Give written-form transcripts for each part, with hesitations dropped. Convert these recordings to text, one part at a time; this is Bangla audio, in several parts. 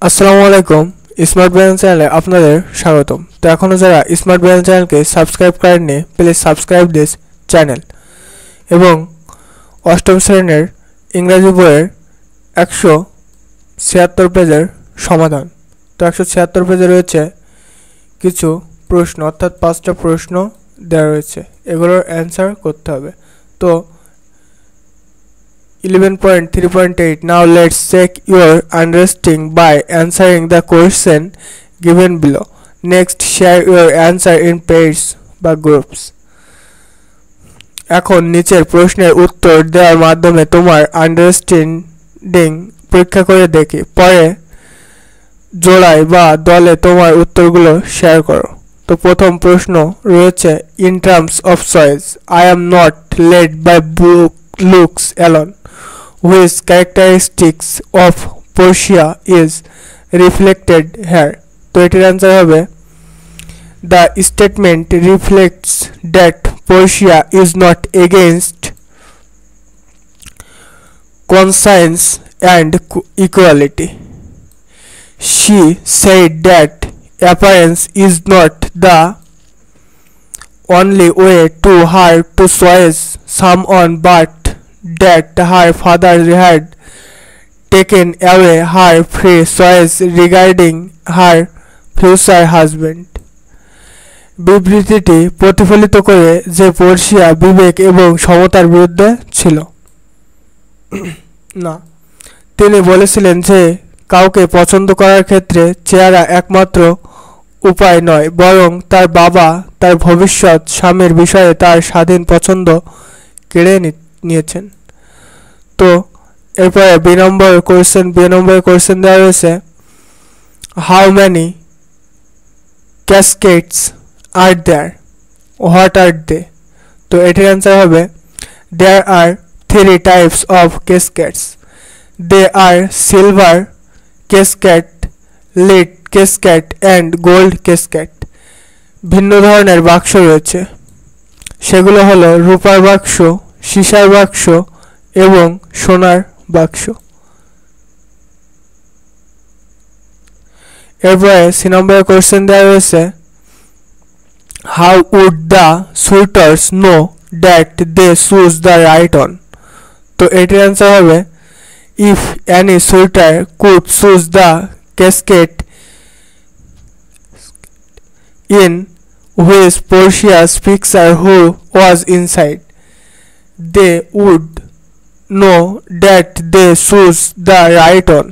আসসালামু আলাইকুম স্মার্ট ব্রেন চ্যানেলে আপনাদের স্বাগতম। তো এখনও যারা স্মার্ট ব্রেন চ্যানেলকে সাবস্ক্রাইব করেননি প্লিজ সাবস্ক্রাইব দিস চ্যানেল এবং অষ্টম শ্রেণীর ইংরাজি বইয়ের 176 পেজের সমাধান। তো 176 পেজে রয়েছে কিছু প্রশ্ন, অর্থাৎ 5টা প্রশ্ন দেওয়া রয়েছে, এগুলোর অ্যান্সার করতে হবে। তো 11.3.8 Now let's check your understanding by answering the question given below. Next, share your answer in pairs বা groups. এখন নিচের প্রশ্নের উত্তর দেওয়ার মাধ্যমে তোমার আন্ডারস্ট্যান্ডিং পরীক্ষা করে দেখি, পরে জোড়ায় বা দলে তোমার উত্তরগুলো শেয়ার করো। তো প্রথম প্রশ্ন রয়েছে, in terms of choice I am not led by looks alone. Which characteristics of Portia is reflected here? তো এটির অ্যান্সার হবে, the statement reflects that Portia is not against conscience and equality. She said that appearance is not the only way to her to choose someone, but that her father had taken away her free choice regarding her future husband. বিবৃতিটি প্রতিফলিত করে যে পোর্শিয়া বিবেক এবং সমতার বিরুদ্ধে ছিল না। তিনি বলেছিলেন যে কাউকে পছন্দ করার ক্ষেত্রে চেহারা একমাত্র উপায় নয়, বরং তার বাবা তার ভবিষ্যৎ স্বামীর বিষয়ে তার স্বাধীন পছন্দ কেড়ে নিয়েছেন। তো এরপরে বি নম্বর কোয়েশ্চেন দেওয়া রয়েছে, how many caskets are there, what are they? তো এটির অ্যান্সার হবে, there are 3 types of caskets. They are silver casket, lead casket and gold casket. ভিন্ন ধরনের বাক্স রয়েছে, সেগুলো হলো রূপার বাক্স, সীসার বাক্স এবং সোনার বাক্স। এরপরে সি নম্বরের কোয়েশ্চেন দেওয়া রয়েছে, how would the suitors know that they choose the right one? তো এটির অ্যান্সার হবে, if any suitor could choose the casket in which Portia's picture who was inside, they would know that they choose the right one.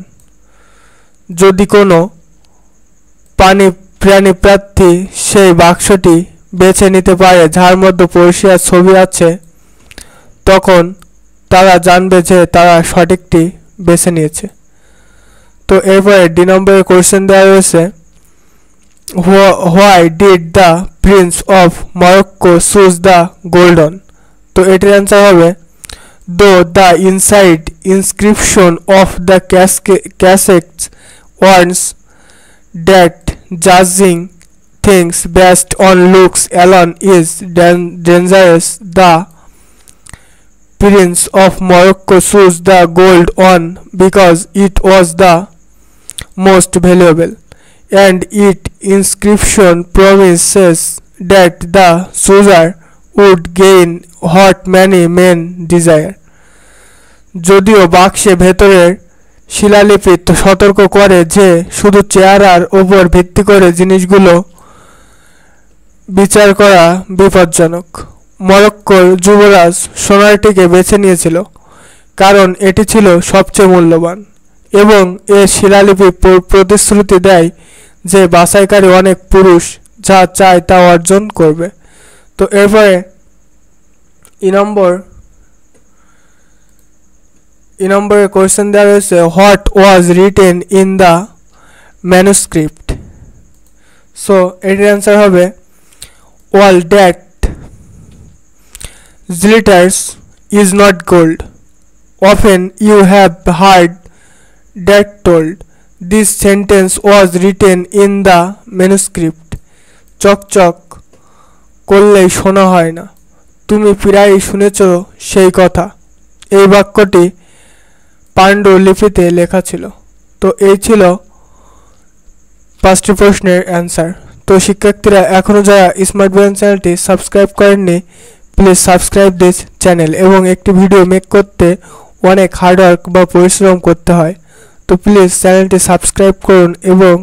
যদি কোনো প্রাণী প্রার্থী সেই বাক্সটি বেছে নিতে পারে যার মধ্যে পোর্শিয়ার ছবি আছে, তখন তারা জানবে যে তারা সঠিকটি বেছে নিয়েছে। তো এরপরে ডি নম্বরের কোয়েশ্চেন দেওয়া রয়েছে, why did the Prince of Morocco choose the golden? তো এটির অ্যান্সার হবে, though the inside inscription of the cassette warns that judging things based on looks alone is dangerous, the Prince of Morocco chose the gold one because it was the most valuable, and its inscription promises that the chooser would gain what many men desire. যদিও বাক্সে ভেতরের শিলালিপি সতর্ক করে যে শুধু চেহারার উপর ভিত্তি করে জিনিসগুলো বিচার করা বিপজ্জনক, মরক্কোর যুবরাজ সোনারটিকে বেছে নিয়েছিল কারণ এটি ছিল সবচেয়ে মূল্যবান, এবং এ শিলালিপি প্রতিশ্রুতি দেয় যে বাছাইকারী অনেক পুরুষ যা চায় তা অর্জন করবে। তো এরপরে ই নম্বরের কোয়েশ্চেন দেওয়া রয়েছে, what was written in the manuscript? So এটির অ্যান্সার হবে, all that glitters is not gold. Often you have heard that told. This sentence was written in the manuscript. চকচক করলেই শোনা হয় না, তুমি প্রায় শুনেছ সেই কথা। এই বাক্যটি পাণ্ডুলিপিতে লেখা ছিল। তো এই ছিল 5টি প্রশ্নের অ্যান্সার। তো শিক্ষার্থীরা এখনও যারা স্মার্ট ব্রেন চ্যানেলটি সাবস্ক্রাইব করেননি, প্লিজ সাবস্ক্রাইব দিস চ্যানেল। এবং একটি ভিডিও মেক করতে অনেক হার্ডওয়ার্ক বা পরিশ্রম করতে হয়, তো প্লিজ চ্যানেলটি সাবস্ক্রাইব করুন এবং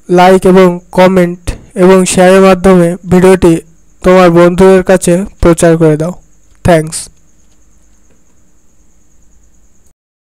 লাইক এবং কমেন্ট এবং শেয়ারের মাধ্যমে ভিডিওটি তোমার বন্ধুদের কাছে প্রচার করে দাও। থ্যাঙ্কস।